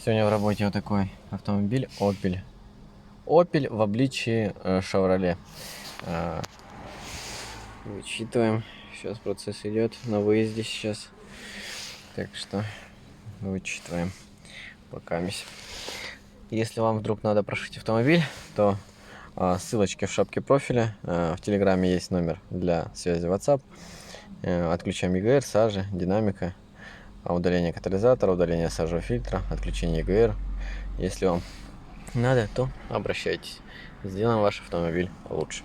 Сегодня в работе вот такой автомобиль Opel. Opel в обличии Chevrolet. Вычитываем. Сейчас процесс идет на выезде сейчас. Так что вычитываем пока. Если вам вдруг надо прошить автомобиль, то ссылочки в шапке профиля. В Телеграме есть номер для связи WhatsApp. Отключаем EGR, сажи, динамика, удаление катализатора, удаление сажевого фильтра, отключение EGR. Если вам надо, то обращайтесь. Сделаем ваш автомобиль лучше.